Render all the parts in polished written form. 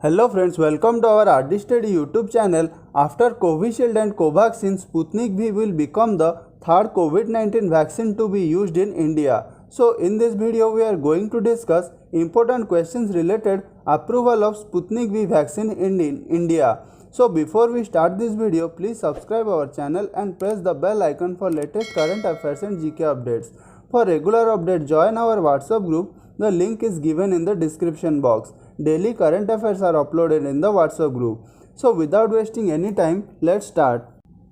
Hello friends, welcome to our RD Study YouTube channel. After Covishield and Covaxin, Sputnik V will become the third COVID-19 vaccine to be used in India. So in this video we are going to discuss important questions related approval of Sputnik V vaccine in India. So before we start this video, please subscribe our channel and press the bell icon for latest current affairs and GK updates. For regular updates, join our WhatsApp group. The link is given in the description box. Daily current affairs are uploaded in the WhatsApp group. So without wasting any time, let's start.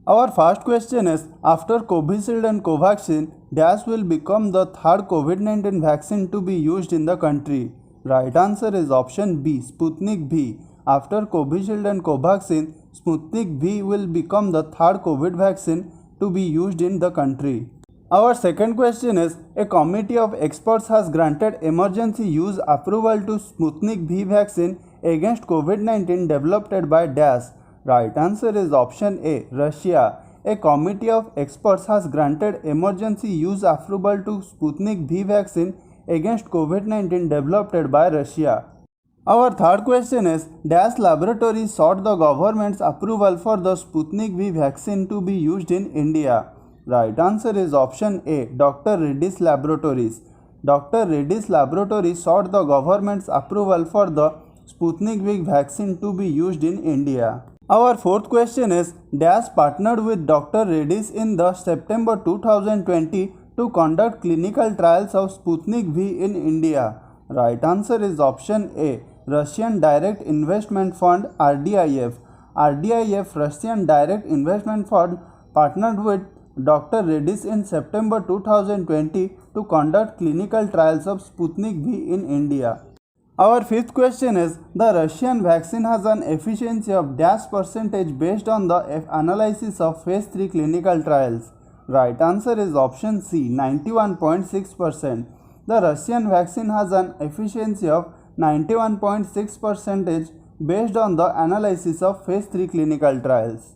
Our first question is, after Covishield and Covaxin, Dash will become the third COVID-19 vaccine to be used in the country. Right answer is option B, Sputnik V. After Covishield and Covaxin, Sputnik V will become the third COVID vaccine to be used in the country. Our second question is, a committee of experts has granted emergency use approval to Sputnik V vaccine against COVID-19 developed by Dash. Right answer is option A, Russia. A committee of experts has granted emergency use approval to Sputnik V vaccine against COVID-19 developed by Russia. Our third question is, Dash Laboratories sought the government's approval for the Sputnik V vaccine to be used in India. Right answer is option A, Dr. Reddy's Laboratories. Dr. Reddy's Laboratories sought the government's approval for the Sputnik V vaccine to be used in India. Our fourth question is, Dash partnered with Dr. Reddy's in the September 2020 to conduct clinical trials of Sputnik V in India. Right answer is option A, Russian Direct Investment Fund RDIF. RDIF, Russian Direct Investment Fund, partnered with Dr. Reddy's in September 2020 to conduct clinical trials of Sputnik V in India. Our fifth question is, the Russian vaccine has an efficiency of dash percentage based on the analysis of phase 3 clinical trials. Right answer is option C, 91.6%. The Russian vaccine has an efficiency of 91.6% based on the analysis of phase 3 clinical trials.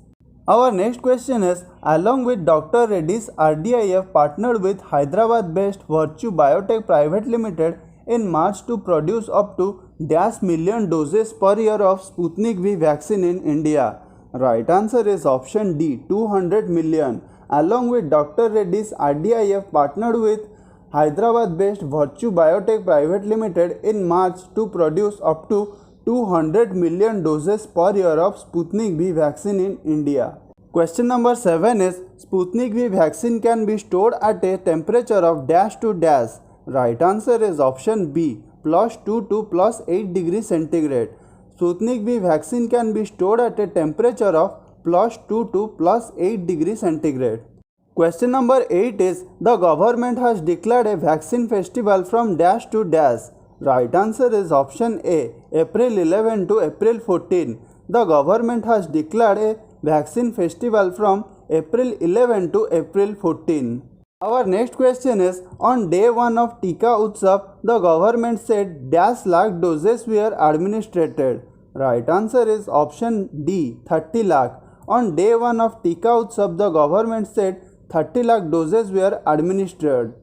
Our next question is, along with Dr. Reddy's, RDIF partnered with Hyderabad-based Virtue Biotech Private Limited in March to produce up to dash million doses per year of Sputnik V vaccine in India. Right answer is option D, 200 million. Along with Dr. Reddy's, RDIF partnered with Hyderabad-based Virtue Biotech Private Limited in March to produce up to 200 million doses per year of Sputnik V vaccine in India. Question number 7 is, Sputnik V vaccine can be stored at a temperature of dash to dash. Right answer is option B, +2 to +8 degrees centigrade. Sputnik V vaccine can be stored at a temperature of +2 to +8 degrees centigrade. Question number 8 is, the government has declared a vaccine festival from dash to dash. Right answer is option A, April 11 to April 14. The government has declared a vaccine festival from April 11 to April 14. Our next question is, on day 1 of Tika Utsav, the government said dash lakh doses were administered. Right answer is option D, 30 lakh. On day 1 of Tika Utsav, the government said 30 lakh doses were administered.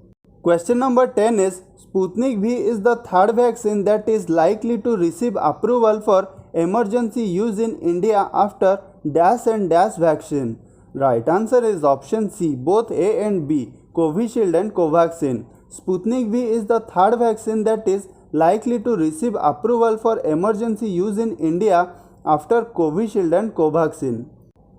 Question number 10 is, Sputnik V is the third vaccine that is likely to receive approval for emergency use in India after dash and dash vaccine. Right answer is option C, both A and B, Covishield and Covaxin. Sputnik V is the third vaccine that is likely to receive approval for emergency use in India after Covishield and Covaxin.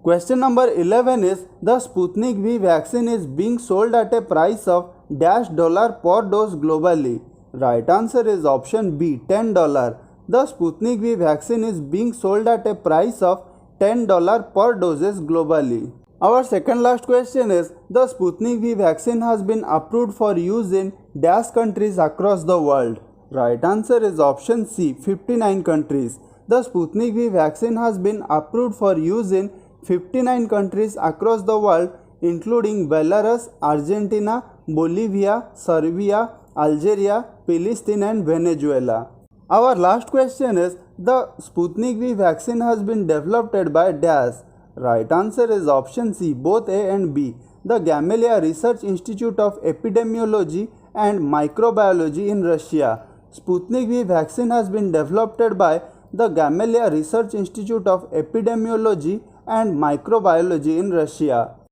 Question number 11 is, the Sputnik V vaccine is being sold at a price of dash dollar per dose globally. Right answer is option B, $10. The Sputnik V vaccine is being sold at a price of $10 per doses globally. Our second last question is, the Sputnik V vaccine has been approved for use in dash countries across the world. Right answer is option C, 59 countries. The Sputnik V vaccine has been approved for use in 59 countries across the world, including Belarus, Argentina, Bolivia, Serbia, Algeria, Palestine and Venezuela. Our last question is, the Sputnik V vaccine has been developed by Dash. Right answer is option C, both A and B, the Gamaleya Research Institute of Epidemiology and Microbiology in Russia. Sputnik V vaccine has been developed by the Gamaleya Research Institute of Epidemiology and Microbiology in Russia?